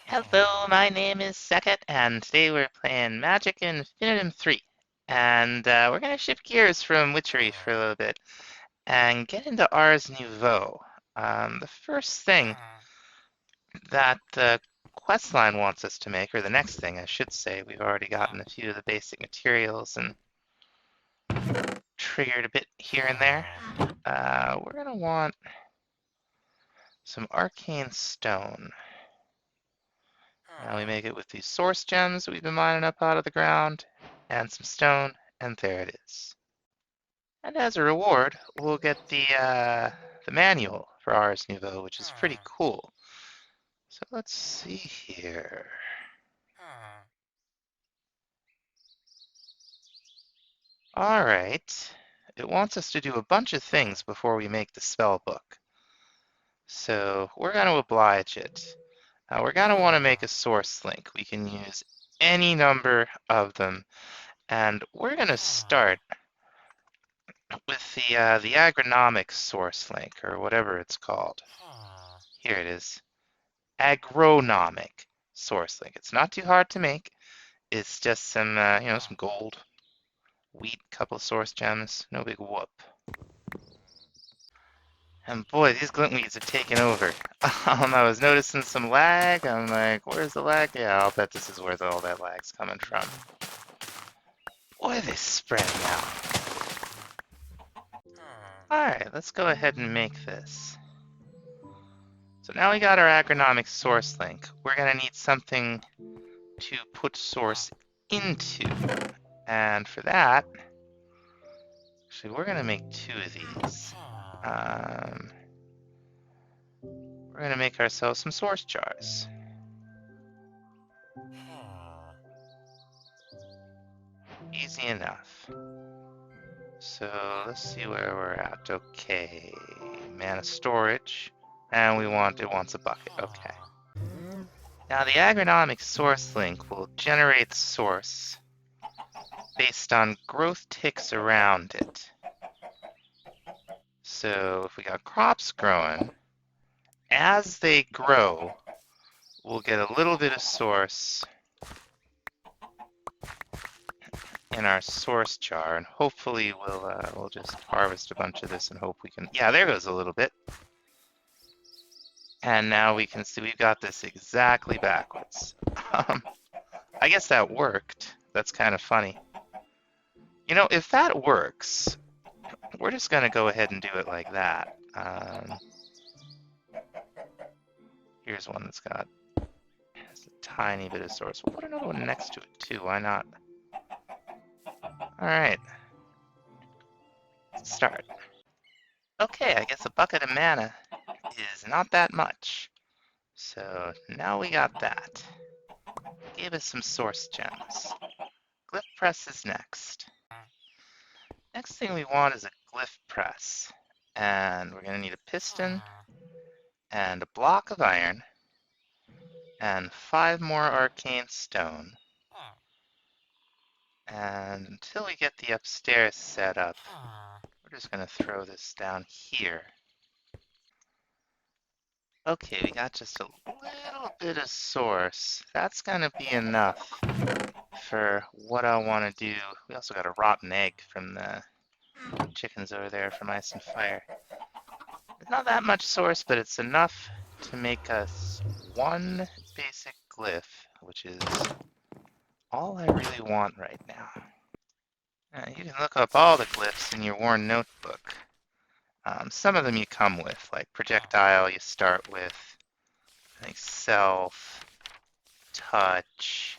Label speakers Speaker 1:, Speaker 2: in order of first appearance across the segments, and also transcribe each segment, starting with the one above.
Speaker 1: Hello, my name is Sekit, and today we're playing Magic Infinitum 3. And we're going to shift gears from Witchery for a little bit and get into Ars Nouveau. The first thing that the quest line wants us to make, or the next thing I should say, we've already gotten a few of the basic materials and triggered a bit here and there. We're going to want some arcane stone. Now we make it with these source gems we've been mining up out of the ground, and some stone, and there it is. And as a reward, we'll get the manual for Ars Nouveau, which is pretty cool. So let's see here. All right. It wants us to do a bunch of things before we make the spell book. So we're going to oblige it. We're going to want to make a source link. We can use any number of them. And we're going to start with the agronomic source link, or whatever it's called. Here it is. Agronomic source link. It's not too hard to make. It's just some, some gold, wheat, couple of source gems. No big whoop. And boy, these glint weeds are taking over. I was noticing some lag. I'm like, where's the lag? Yeah, I'll bet this is where all that lag's coming from. Boy, they spread now. Alright, let's go ahead and make this. So now we got our agronomic source link. We're going to need something to put source into. And for that, actually, we're going to make two of these. We're going to make ourselves some source jars. Easy enough. So let's see where we're at. Okay, mana storage. And it wants a bucket. Okay. Now the agronomic source link will generate source based on growth ticks around it. So if we got crops growing, as they grow, we'll get a little bit of source in our source jar, and hopefully we'll just harvest a bunch of this and hope we can. Yeah, there goes a little bit. And now we can see we've got this exactly backwards. I guess that worked. That's kind of funny. You know, if that works, we're just going to go ahead and do it like that. Here's one that's got a tiny bit of source. We'll put another one next to it too. Why not? All right. Let's start. Okay, I guess a bucket of mana is not that much. So now we got that. Gave us some source gems. Glyph Press is next. Next thing we want is a Glyph Press. And we're going to need a piston and a block of iron and 5 more arcane stone. And until we get the upstairs set up, we're just going to throw this down here. Okay, we got just a little bit of source. That's going to be enough for what I want to do. We also got a rotten egg from the chickens over there from Ice and Fire. It's not that much source, but it's enough to make us one basic glyph, which is all I really want right now. You can look up all the glyphs in your worn notebook. Some of them you come with, like projectile you start with, I think self, touch.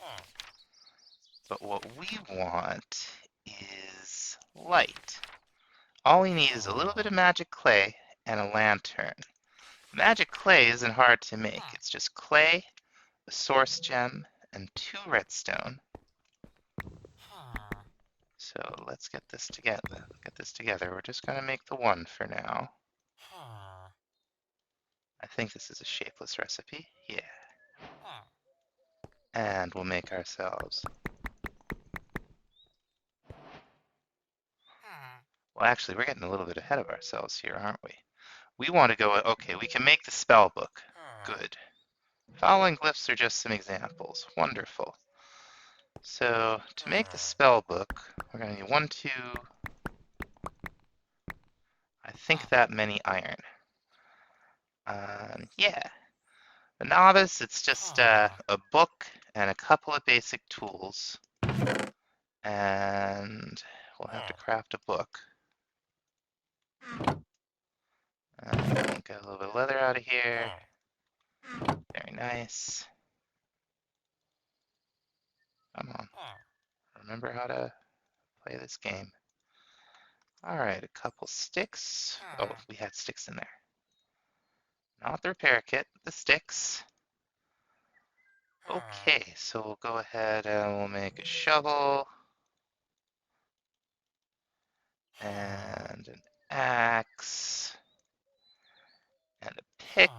Speaker 1: But what we want is light. All we need is a little bit of magic clay and a lantern. Magic clay isn't hard to make. It's just clay, a source gem, and 2 redstone. So let's get this together. We're just going to make the one for now. I think this is a shapeless recipe. Yeah. And we'll make ourselves. Well, actually, we're getting a little bit ahead of ourselves here, aren't we? We want to go, okay, we can make the spell book. Good. Following glyphs are just some examples. Wonderful. So to make the spell book, we're going to need 1, 2, I think that many iron. Yeah. The novice, it's just a book and a couple of basic tools. And we'll have to craft a book. Get a little bit of leather out of here. Very nice. Come on. Remember how to play this game. Alright, a couple sticks. Oh, we had sticks in there. Not the repair kit, the sticks. Okay, so we'll go ahead and we'll make a shovel. And an axe. And a pick.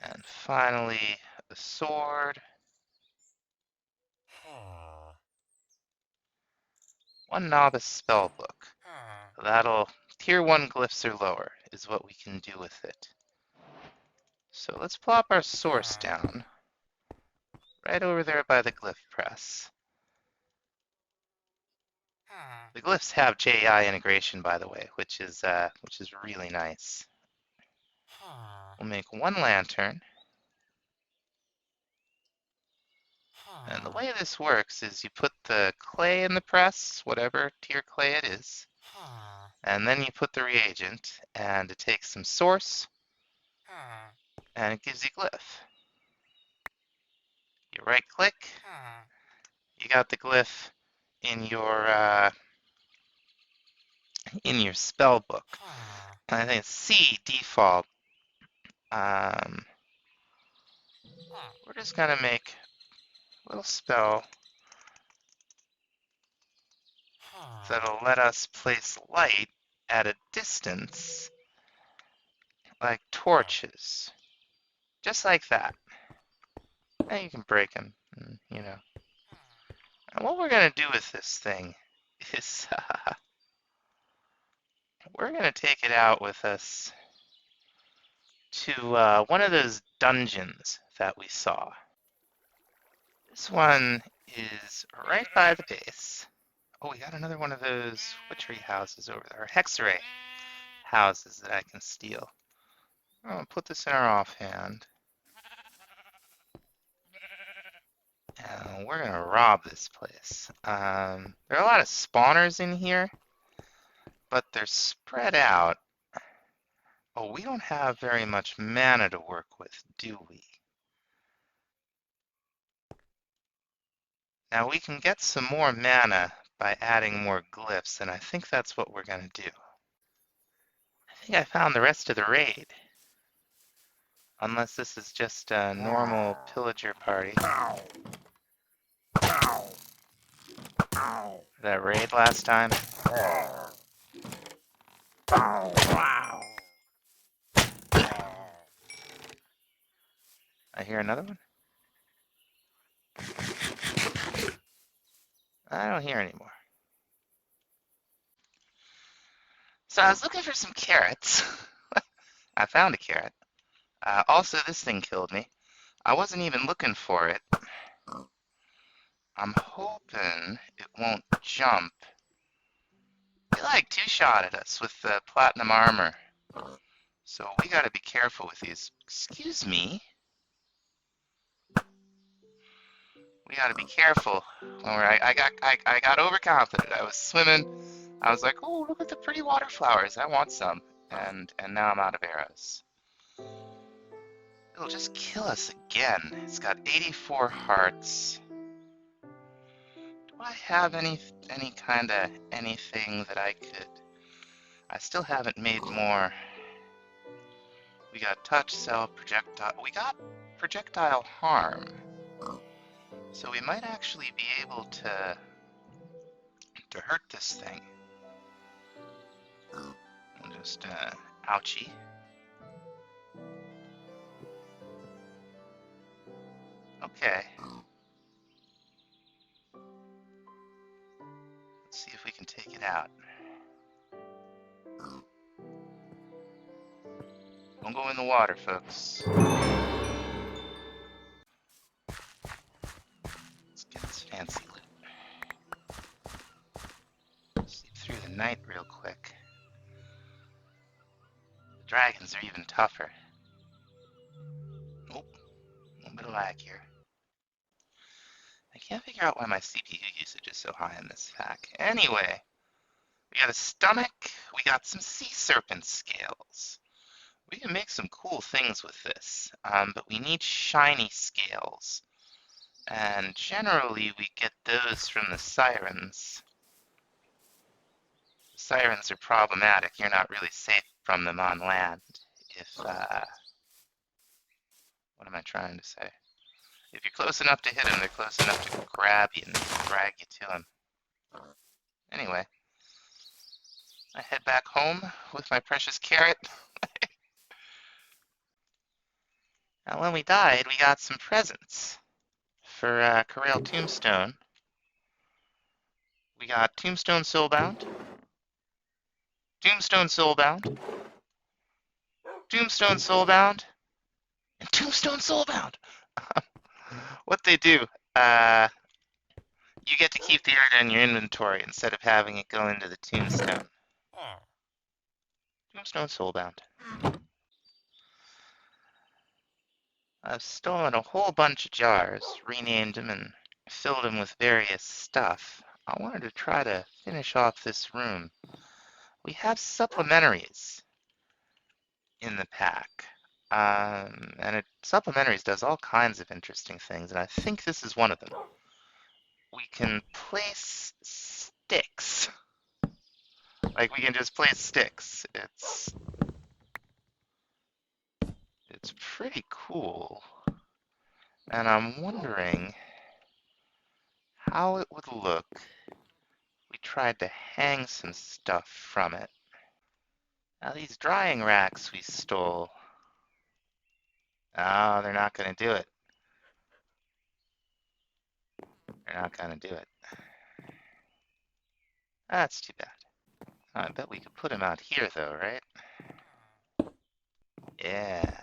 Speaker 1: And finally, a sword. One novice spell book. That'll, tier 1 glyphs or lower is what we can do with it. So let's plop our source down. Right over there by the Glyph Press. The glyphs have JEI integration, by the way, which is really nice. We'll make one lantern. And the way this works is you put the clay in the press, whatever tier clay it is, and then you put the reagent, and it takes some source, and it gives you glyph. You right-click, you got the glyph in your spell book. I think it's C default. We're just gonna make a little spell that'll let us place light at a distance, like torches, just like that. And you can break them, you know. And what we're gonna do with this thing is we're gonna take it out with us to one of those dungeons that we saw. This one is right by the base. Oh, we got another one of those witchery houses over there, or hexeray houses that I can steal. I'm gonna put this in our offhand. And we're gonna rob this place. There are a lot of spawners in here, but they're spread out. Oh, we don't have very much mana to work with, do we? Now we can get some more mana by adding more glyphs, and I think that's what we're gonna do. I think I found the rest of the raid. Unless this is just a normal pillager party. That raid last time. I hear another one. I don't hear anymore. So I was looking for some carrots. I found a carrot. Also, this thing killed me. I wasn't even looking for it. I'm hoping it won't jump. It like two-shotted us with the platinum armor. So we gotta be careful with these. Excuse me. We gotta be careful. I got overconfident. I was swimming. I was like, oh, look at the pretty water flowers. I want some. And now I'm out of arrows. It'll just kill us again. It's got 84 hearts. Do I have any kind of anything that I could... I still haven't made more. We got touch, cell, projectile. We got projectile harm. So we might actually be able to hurt this thing. We'll just, ouchie. Okay. Let's see if we can take it out. Don't go in the water, folks. Let's get this fancy loot. Sleep through the night real quick. The dragons are even tougher. Nope. A little bit of lag here. I can't figure out why my CPU usage is so high in this pack. Anyway, we got a stomach. We got some sea serpent scales. We can make some cool things with this, but we need shiny scales. And generally, we get those from the sirens. The sirens are problematic. You're not really safe from them on land. If, what am I trying to say? If you're close enough to hit them, they're close enough to grab you and drag you to them. Anyway, I head back home with my precious carrot. Now, when we died, we got some presents for Corel Tombstone. We got Tombstone Soulbound, Tombstone Soulbound, Tombstone Soulbound, and Tombstone Soulbound. What they do, you get to keep the art in your inventory instead of having it go into the tombstone. Tombstone Soulbound. I've stolen a whole bunch of jars, renamed them, and filled them with various stuff. I wanted to try to finish off this room. We have supplementaries in the pack. Supplementaries does all kinds of interesting things, and I think this is one of them. We can place sticks. Like, we can just place sticks. It's pretty cool. And I'm wondering how it would look if we tried to hang some stuff from it. Now, these drying racks we stole. Oh, they're not going to do it. They're not going to do it. That's too bad. I bet we could put them out here, though, right? Yeah.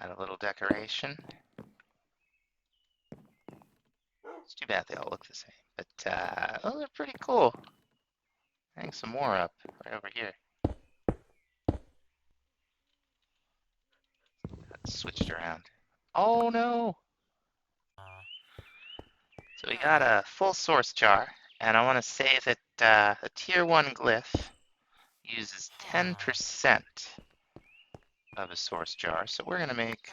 Speaker 1: Add a little decoration. It's too bad they all look the same. But, oh, they're pretty cool. Hang some more up right over here. That's switched around. Oh, no! So we got a full source jar, and I want to say that a tier 1 glyph uses 10% of a source jar. So we're going to make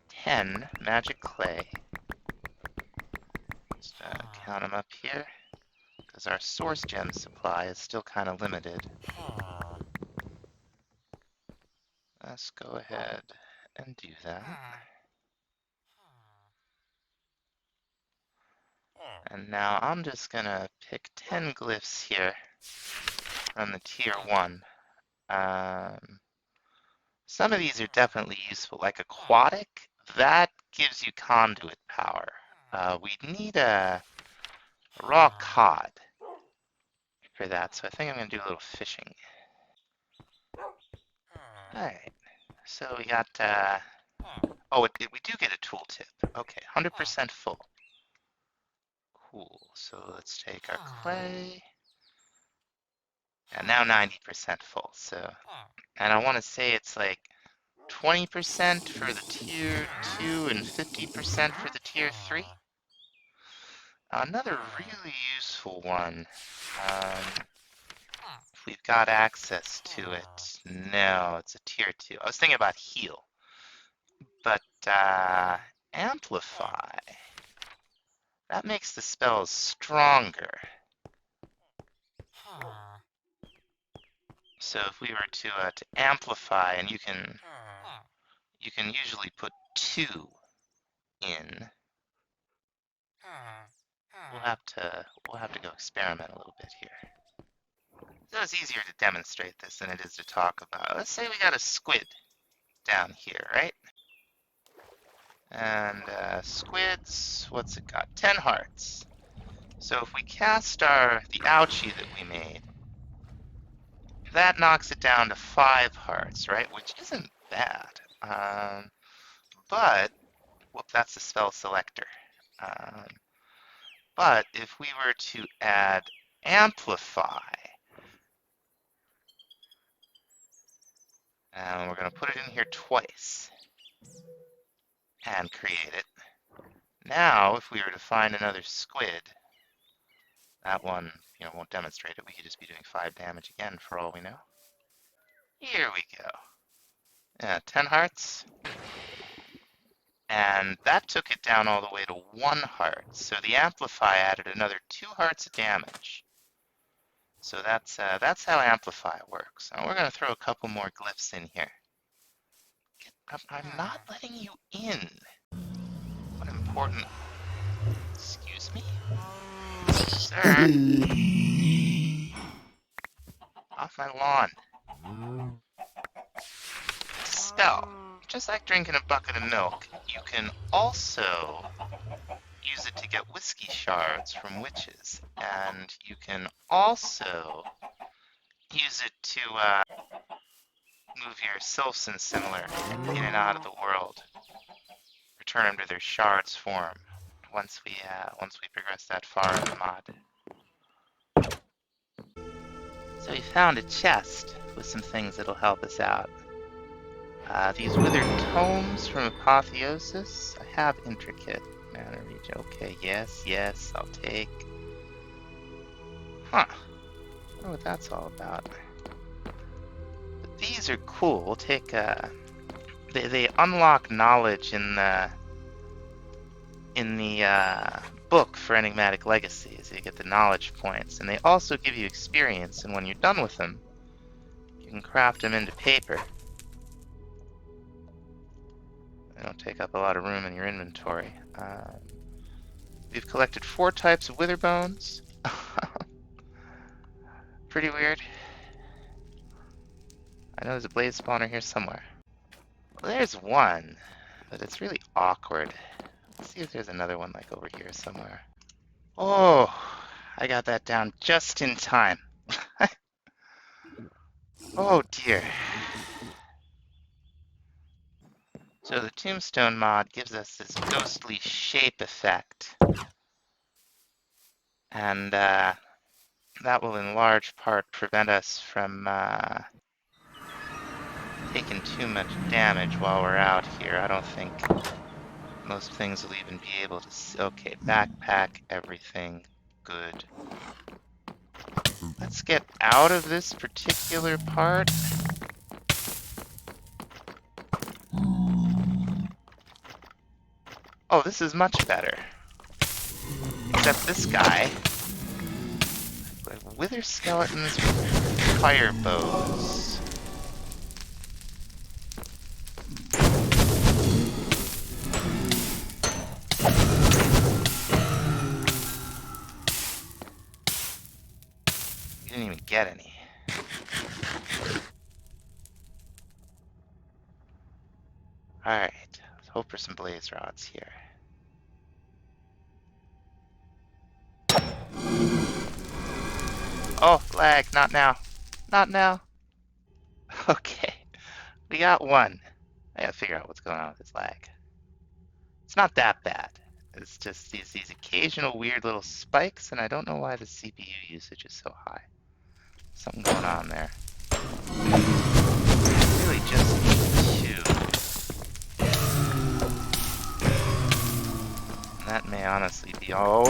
Speaker 1: 10 magic clay. Just count them up here, because our source gem supply is still kind of limited. Let's go ahead and do that. And now I'm just going to pick 10 glyphs here from the tier 1. Some of these are definitely useful, like aquatic. That gives you conduit power. We need a raw cod for that, so I think I'm going to do a little fishing. Alright, so we got, we do get a tooltip. Okay, 100% full. Cool, so let's take our clay. And now 90% full, so. And I want to say it's like 20% for the tier 2 and 50% for the tier 3. Another really useful one. If we've got access to it. No, it's a tier 2. I was thinking about heal. But, amplify. That makes the spells stronger. So if we were to amplify, and you can usually put 2 in. We'll have to go experiment a little bit here. So it's easier to demonstrate this than it is to talk about. Let's say we got a squid down here, right? And squids, what's it got? 10 hearts. So if we cast the ouchie that we made, that knocks it down to 5 hearts, right? Which isn't bad. But, whoop, that's the spell selector. Um, but if we were to add amplify, and we're going to put it in here twice and create it. Now, if we were to find another squid, that one, won't demonstrate it. We could just be doing 5 damage again for all we know. Here we go. Yeah, 10 hearts. And that took it down all the way to 1 heart. So the amplify added another 2 hearts of damage. So that's how amplify works. Now we're going to throw a couple more glyphs in here. I'm not letting you in. What important... Excuse me? Sir? Off my lawn. Spell. Just like drinking a bucket of milk, you can also use it to get whiskey shards from witches. And you can also use it to move your sylphs and similar in and out of the world. Return them to their shards form once we progress that far in the mod. So we found a chest with some things that'll help us out. These withered tomes from Apotheosis. I have intricate mana reach. Okay, yes, I'll take. Huh. I wonder what that's all about. But these are cool. We'll take they unlock knowledge in the book for Enigmatic Legacies. You get the knowledge points, and they also give you experience, and when you're done with them, you can craft them into paper. They don't take up a lot of room in your inventory. We've collected 4 types of wither bones. Pretty weird. I know there's a blaze spawner here somewhere. Well, there's one, but it's really awkward. Let's see if there's another one like over here somewhere. Oh, I got that down just in time. Oh dear. So the tombstone mod gives us this ghostly shape effect. And that will in large part prevent us from taking too much damage while we're out here. I don't think most things will even be able to see. Okay, backpack, everything good. Let's get out of this particular part. Oh, this is much better. Except this guy. Wither skeletons with fire bows. You didn't even get any. Alright, let's hope for some blaze rods here. Oh, lag, not now. Not now. Okay, we got one. I gotta figure out what's going on with this lag. It's not that bad. It's just these occasional weird little spikes, and I don't know why the CPU usage is so high. Something going on there. I really just need to. And that may honestly be. Oh.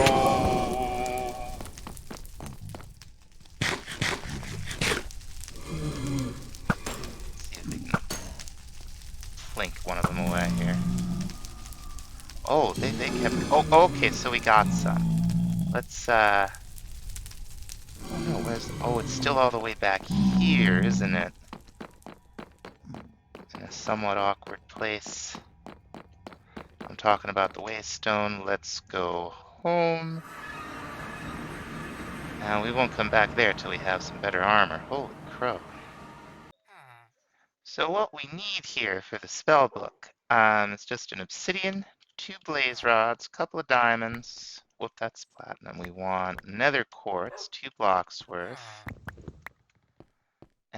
Speaker 1: Flink one of them away here. Oh, they kept. Oh, okay, so we got some. Let's oh no, where's? Oh, it's still all the way back here, isn't it? In a somewhat awkward place. I'm talking about the waystone. Let's go home. Now we won't come back there till we have some better armor. Holy crow. So what we need here for the spell book, it's just an obsidian, 2 blaze rods, a couple of diamonds. Whoop, that's platinum. We want nether quartz, 2 blocks worth.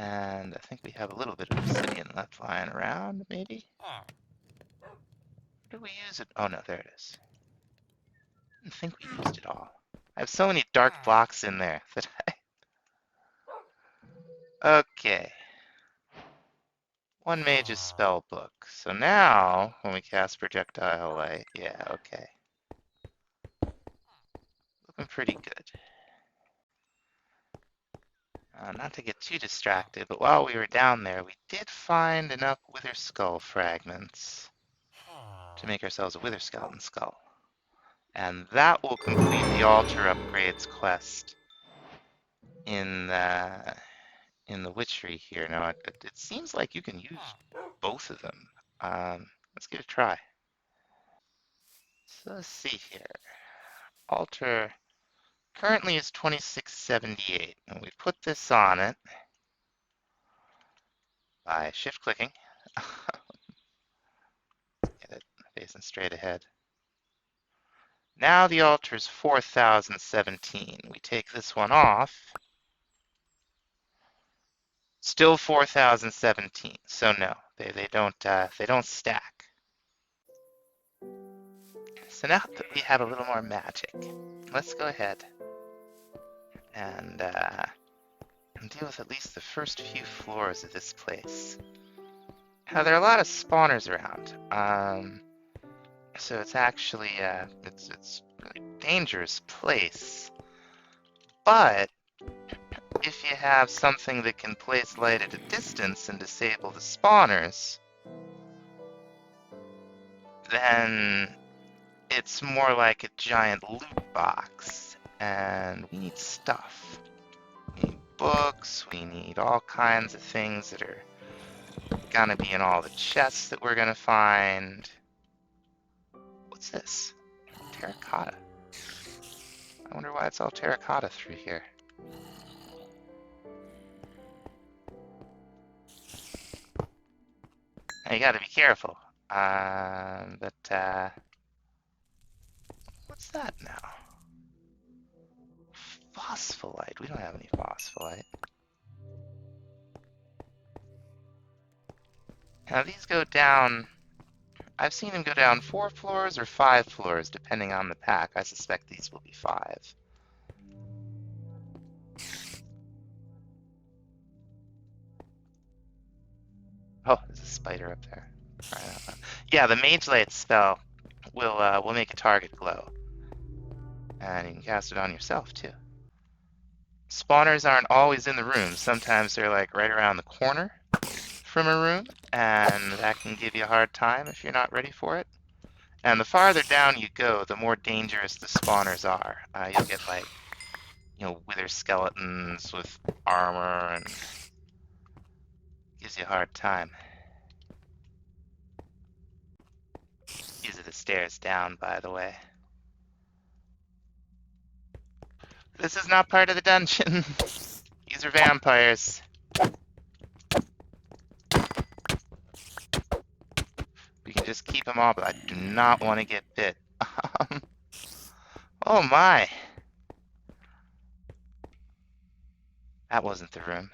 Speaker 1: And I think we have a little bit of obsidian left lying around, maybe? Where did we use it? Oh no, there it is. I didn't think we used it all. I have so many dark blocks in there that Okay. One mage's spell book. So now, when we cast projectile light, yeah, okay. Looking pretty good. Not to get too distracted, but while we were down there, we did find enough wither skull fragments to make ourselves a wither skeleton skull. And that will complete the altar upgrades quest in the witchery here. Now, it seems like you can use both of them. Let's give it a try. So let's see here. Altar currently is 2678, and we put this on it by shift clicking. Get it facing straight ahead. Now the altar is 4017. We take this one off. Still 4017. So no, they don't stack. So now that we have a little more magic, let's go ahead and deal with at least the first few floors of this place. Now there are a lot of spawners around, so it's actually it's a really dangerous place. But if you have something that can place light at a distance and disable the spawners, then it's more like a giant loot box, and we need stuff. We need books, we need all kinds of things that are gonna be in all the chests that we're gonna find. What's this? Terracotta. I wonder why it's all terracotta through here. Now you gotta be careful. But what's that now? Phospholite. We don't have any phospholite. Now these go down. I've seen them go down 4 floors or 5 floors, depending on the pack. I suspect these will be 5. Oh, there's a spider up there. Yeah, the Mage Light spell will make a target glow. And you can cast it on yourself, too. Spawners aren't always in the room. Sometimes they're like right around the corner from a room, and that can give you a hard time if you're not ready for it. And the farther down you go, the more dangerous the spawners are. You'll get like, wither skeletons with armor, and gives you a hard time. These are the stairs down, by the way. This is not part of the dungeon. These are vampires. We can just keep them all, but I do not want to get bit. Oh my. That wasn't the room.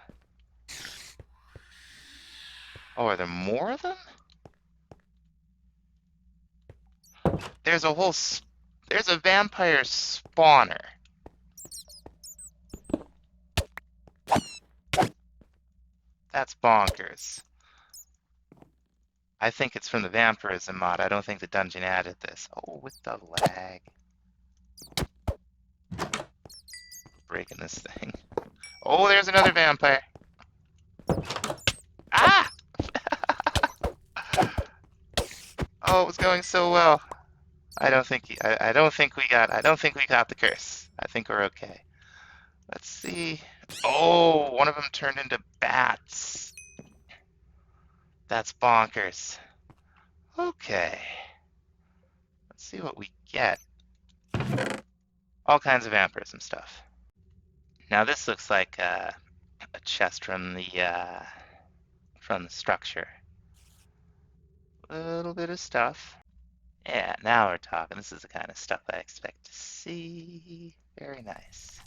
Speaker 1: Oh, are there more of them? There's a vampire spawner. That's bonkers. I think it's from the vampirism mod. I don't think the dungeon added this. Oh, with the lag. Breaking this thing. Oh, there's another vampire. Ah! Oh, it was going so well. I don't think we got the curse. I think we're okay. Let's see. Oh, one of them turned into bats. That's bonkers. Okay. Let's see what we get. All kinds of vampirism stuff. Now this looks like a chest from the structure. A little bit of stuff. Yeah, now we're talking. This is the kind of stuff I expect to see. Very nice.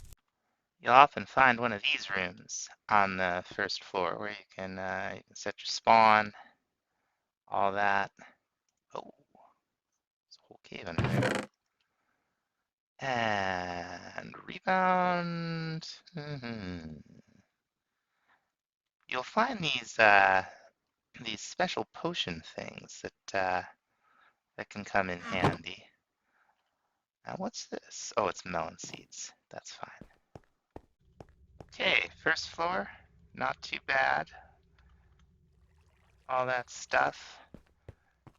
Speaker 1: You'll often find one of these rooms on the first floor where you can set your spawn, all that. Oh, there's a whole cave under there. And rebound. You'll find these special potion things that can come in handy. Now what's this? Oh, it's melon seeds. That's fine. Okay, first floor. Not too bad. All that stuff.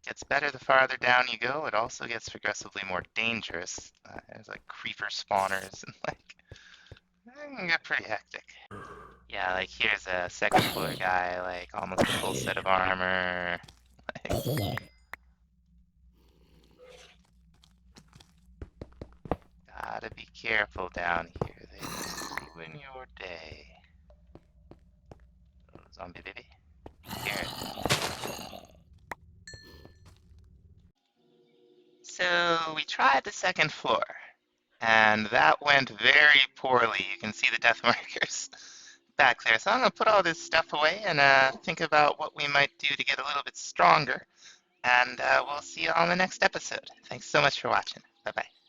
Speaker 1: Gets better the farther down you go. It also gets progressively more dangerous. There's like creeper spawners and like it can get pretty hectic. Yeah, like here's a second floor guy, like almost a full set of armor. Like, gotta be careful down here. They will ruin your day. Oh, zombie baby. Here. So we tried the second floor, and that went very poorly. You can see the death markers back there. So I'm gonna put all this stuff away and think about what we might do to get a little bit stronger. And we'll see you on the next episode. Thanks so much for watching. Bye bye.